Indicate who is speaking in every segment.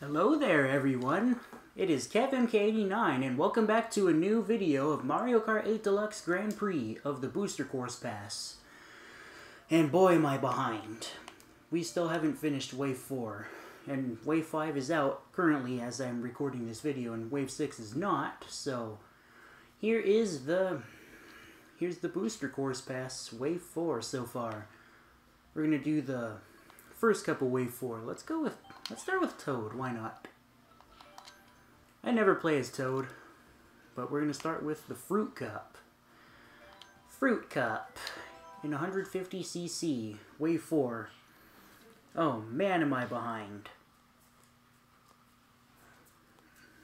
Speaker 1: Hello there everyone, it is KevMK89 and welcome back to a new video of Mario Kart 8 Deluxe Grand Prix of the Booster Course Pass. And boy am I behind. We still haven't finished Wave 4, and Wave 5 is out currently as I'm recording this video, and Wave 6 is not, so here's the Booster Course Pass Wave 4 so far. We're gonna do the first cup of Wave 4. Let's start with Toad, why not? I never play as Toad, but we're gonna start with the Fruit Cup. Fruit Cup in 150cc, Wave 4. Oh man, am I behind.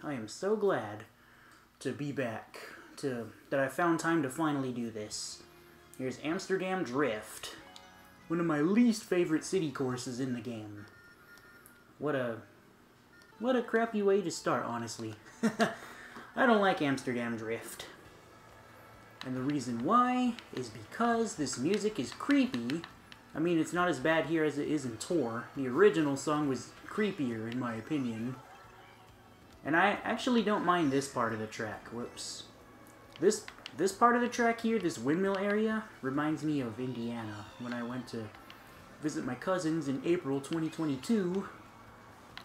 Speaker 1: I am so glad to be back, that I found time to finally do this. Here's Amsterdam Drift. One of my least favorite city courses in the game. What a crappy way to start, honestly. I don't like Amsterdam Drift. And the reason why is because this music is creepy. I mean, it's not as bad here as it is in Tour. The original song was creepier, in my opinion. And I actually don't mind this part of the track. Whoops. This part of the track here, this windmill area, reminds me of Indiana, when I went to visit my cousins in April 2022,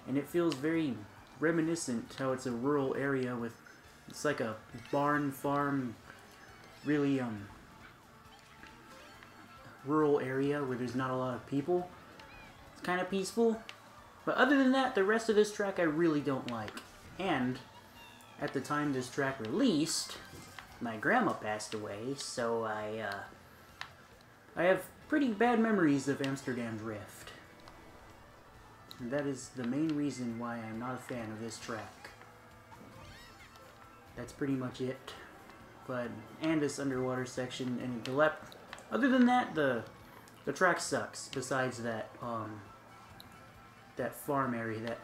Speaker 1: and it feels very reminiscent how it's a rural area with, it's like a barn farm, really rural area where there's not a lot of people. It's kind of peaceful, but other than that, the rest of this track I really don't like. And at the time this track released, my grandma passed away, so I have pretty bad memories of Amsterdam Drift. And that is the main reason why I'm not a fan of this track. That's pretty much it. And this underwater section, and other than that, the track sucks, besides that, that farm area, that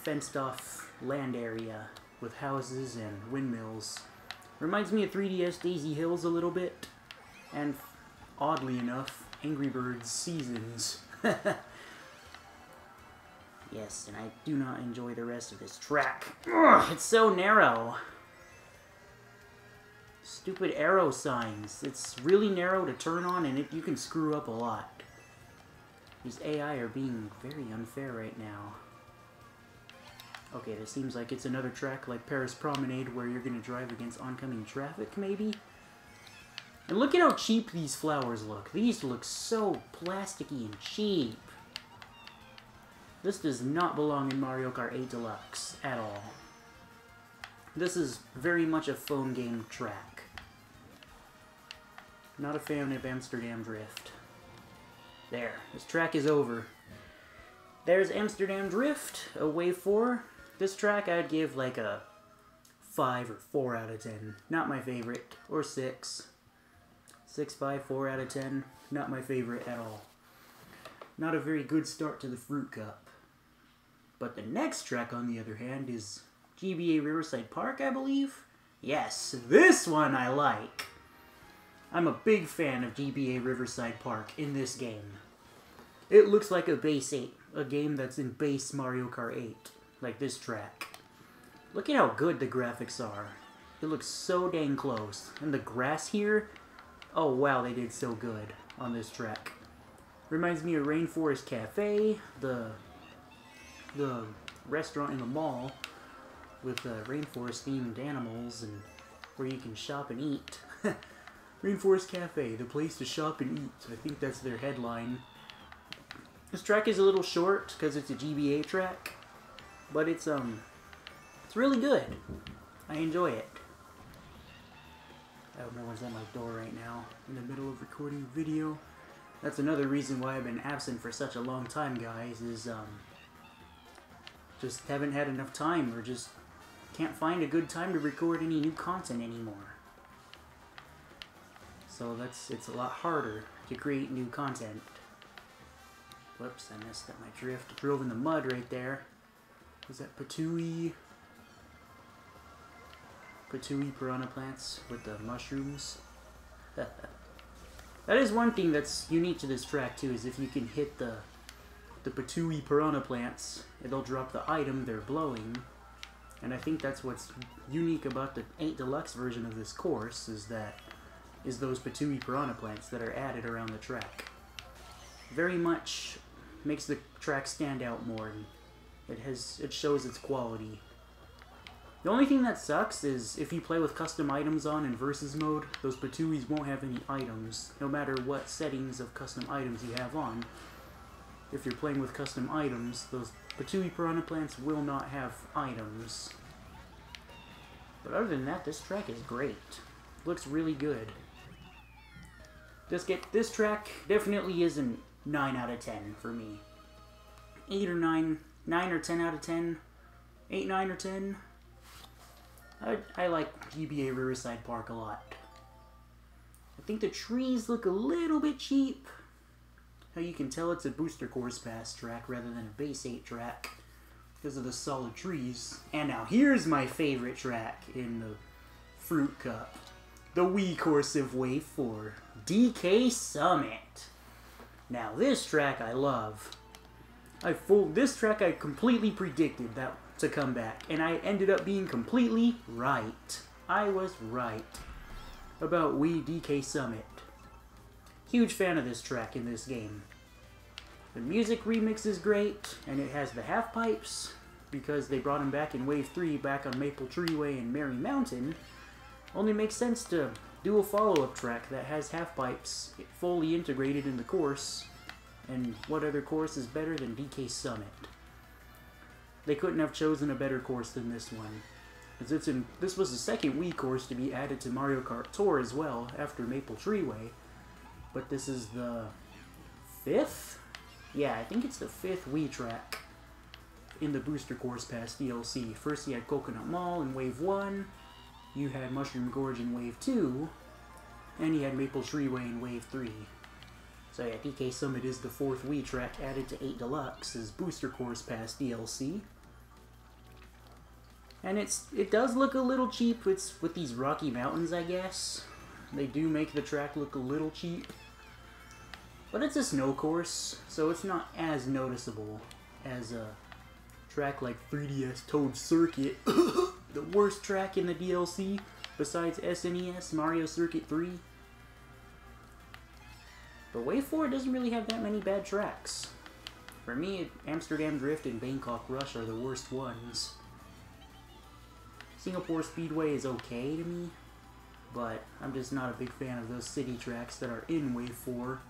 Speaker 1: fenced off land area with houses and windmills. Reminds me of 3DS Daisy Hills a little bit, and oddly enough, Angry Birds Seasons. Yes, and I do not enjoy the rest of this track. Ugh, it's so narrow. Stupid arrow signs. It's really narrow to turn on, and you can screw up a lot. These AI are being very unfair right now. Okay, this seems like it's another track like Paris Promenade where you're gonna drive against oncoming traffic, maybe? And look at how cheap these flowers look. These look so plasticky and cheap. This does not belong in Mario Kart 8 Deluxe at all. This is very much a phone game track. Not a fan of Amsterdam Drift. There, this track is over. There's Amsterdam Drift, a Wave 4. This track I'd give like a 5 or 4 out of 10. Not my favorite. Or 6. 6, 5, 4 out of 10. Not my favorite at all. Not a very good start to the Fruit Cup. But the next track, on the other hand, is GBA Riverside Park, I believe? Yes, this one I like. I'm a big fan of GBA Riverside Park in this game. It looks like a base 8. A game that's in base Mario Kart 8. Like this track. Look at how good the graphics are. It looks so dang close. And the grass here, oh wow, they did so good on this track. Reminds me of Rainforest Cafe, the restaurant in the mall with rainforest themed animals and where you can shop and eat. Rainforest Cafe, the place to shop and eat. I think that's their headline. This track is a little short because it's a GBA track, but it's really good. I enjoy it. I hope no one's at my door right now in the middle of recording a video. That's another reason why I've been absent for such a long time, guys, is just haven't had enough time, or just can't find a good time to record any new content anymore. So it's a lot harder to create new content. Whoops, I messed up my drift. Drove in the mud right there. Was that Patooey piranha plants with the mushrooms? That is one thing that's unique to this track too, is if you can hit the the Patooey piranha plants, they'll drop the item they're blowing. And I think that's what's unique about the 8 Deluxe version of this course, is those Patooey piranha plants that are added around the track. Very much makes the track stand out more, and it shows its quality. The only thing that sucks is if you play with custom items on in versus mode, those Patooeys won't have any items, no matter what settings of custom items you have on. If you're playing with custom items, those Patooey piranha plants will not have items. But other than that, this track is great. Looks really good. This track definitely is a 9 out of 10 for me. 8 or 9, 9 or 10 out of 10. 8, 9, or 10. I like GBA Riverside Park a lot. I think the trees look a little bit cheap. How you can tell it's a booster course pass track rather than a base 8 track because of the solid trees. And now here's my favorite track in the Fruit Cup. The Wii course of Wave 4. DK Summit. Now this track I love. This track I completely predicted that to come back, and I ended up being completely right. I was right about Wii DK Summit. Huge fan of this track in this game. The music remix is great, and it has the half pipes, because they brought them back in Wave 3 back on Maple Treeway and Merry Mountain. Only makes sense to do a follow-up track that has half pipes fully integrated in the course, and what other course is better than DK Summit? They couldn't have chosen a better course than this one. This was the second Wii course to be added to Mario Kart Tour as well, after Maple Treeway. But this is the 5th? Yeah, I think it's the 5th Wii track in the Booster Course Pass DLC. First you had Coconut Mall in Wave 1, you had Mushroom Gorge in Wave 2, and you had Maple Treeway in Wave 3. So yeah, DK Summit is the 4th Wii track added to 8 Deluxe as Booster Course Pass DLC. And it does look a little cheap. It's with these rocky mountains, I guess. They do make the track look a little cheap. But it's a snow course, so it's not as noticeable as a track like 3DS Toad Circuit. The worst track in the DLC, besides SNES Mario Circuit 3. But Wave 4 doesn't really have that many bad tracks. For me, Amsterdam Drift and Bangkok Rush are the worst ones. Singapore Speedway is okay to me, but I'm just not a big fan of those city tracks that are in Wave 4.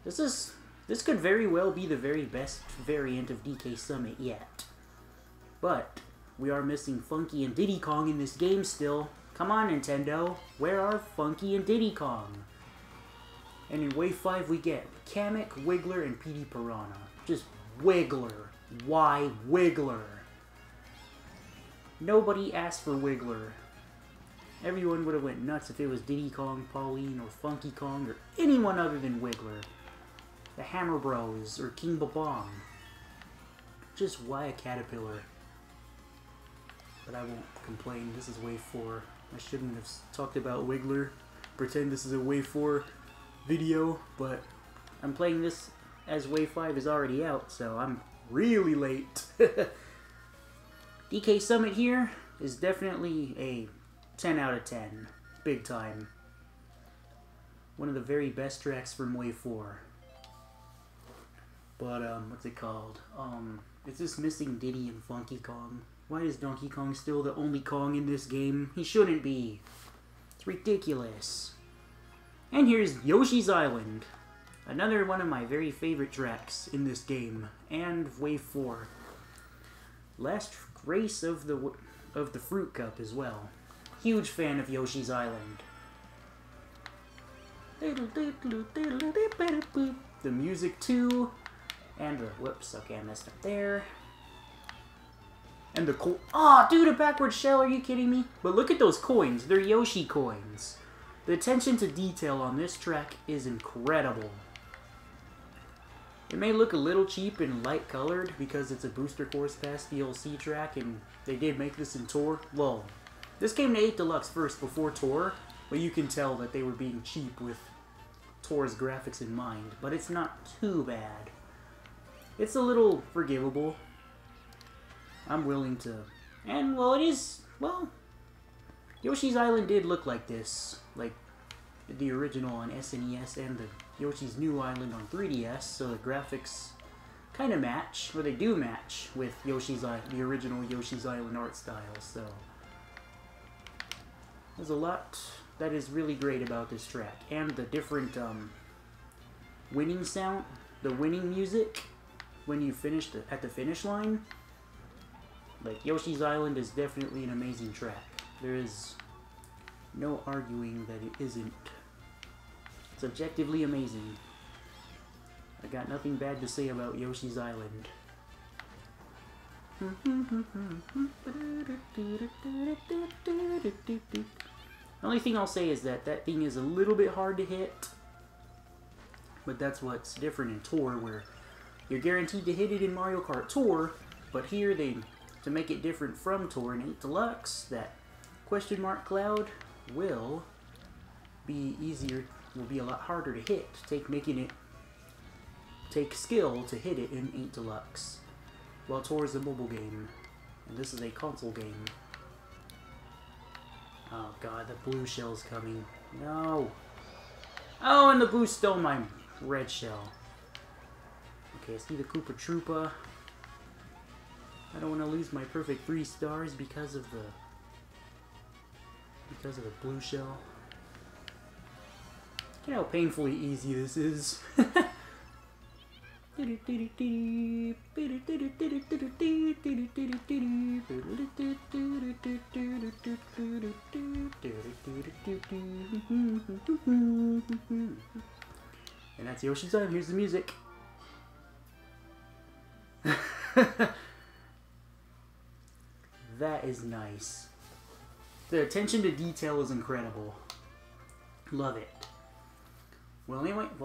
Speaker 1: This could very well be the very best variant of DK Summit yet. But we are missing Funky and Diddy Kong in this game still. Come on, Nintendo. Where are Funky and Diddy Kong? And in Wave 5 we get Kamek, Wiggler, and PD Piranha. Just Wiggler. Why Wiggler? Nobody asked for Wiggler. Everyone would have went nuts if it was Diddy Kong, Pauline, or Funky Kong, or anyone other than Wiggler. The Hammer Bros, or King Babong. Just why a caterpillar? But I won't complain, this is Wave 4. I shouldn't have talked about Wiggler. Pretend this is a Wave 4 video, but I'm playing this as Wave 5 is already out, so I'm really late. DK Summit here is definitely a 10 out of 10. Big time. One of the very best tracks from Wave 4. But, what's it called? It's just missing Diddy and Funky Kong. Why is Donkey Kong still the only Kong in this game? He shouldn't be. It's ridiculous. And here's Yoshi's Island. Another one of my very favorite tracks in this game. And Wave 4. Last race of the Fruit Cup as well. Huge fan of Yoshi's Island. The music too. And the, whoops, okay, I messed up there. And the coin. Ah, dude, a backward shell, are you kidding me? But look at those coins, they're Yoshi coins. The attention to detail on this track is incredible. It may look a little cheap and light colored because it's a Booster Course Pass DLC track and they did make this in Tour. Well, this came to 8 Deluxe first before Tour, but you can tell that they were being cheap with Tor's graphics in mind, but it's not too bad. It's a little forgivable. I'm willing to... And, well, it is... Well, Yoshi's Island did look like this. Like the original on SNES and the Yoshi's New Island on 3DS, so the graphics kind of match, or they do match, with the original Yoshi's Island art style, so... There's a lot that is really great about this track. And the different, winning sound, the winning music, when you finish at the finish line. Like, Yoshi's Island is definitely an amazing track. There is no arguing that it isn't. It's objectively amazing. I got nothing bad to say about Yoshi's Island. The only thing I'll say is that that thing is a little bit hard to hit. But that's what's different in Tour, where you're guaranteed to hit it in Mario Kart Tour, but here to make it different from Tour in 8 Deluxe, that question mark cloud will be a lot harder to hit, take skill to hit it in 8 Deluxe. While Tour is a mobile game, and this is a console game. Oh god, the blue shell's coming. No! Oh, and the boo stole my red shell. Okay, I see the Koopa Troopa. I don't want to lose my perfect 3 stars because of the blue shell. You know how painfully easy this is. And that's Yoshi's Island. Here's the music. That is nice. The attention to detail is incredible. Love it. Well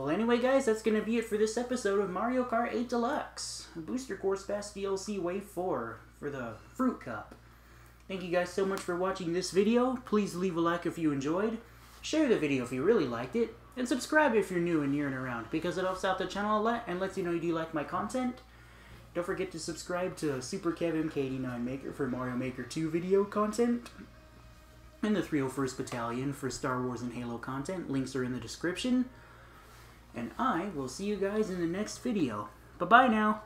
Speaker 1: anyway guys, that's going to be it for this episode of Mario Kart 8 Deluxe. Booster Course Pass DLC Wave 4 for the Fruit Cup. Thank you guys so much for watching this video. Please leave a like if you enjoyed. Share the video if you really liked it. And subscribe if you're new and near and around, because it helps out the channel a lot and lets you know you do like my content. Don't forget to subscribe to Super Kev MK89 Maker for Mario Maker 2 video content. And the 301st Battalion for Star Wars and Halo content. Links are in the description. And I will see you guys in the next video. Bye-bye now!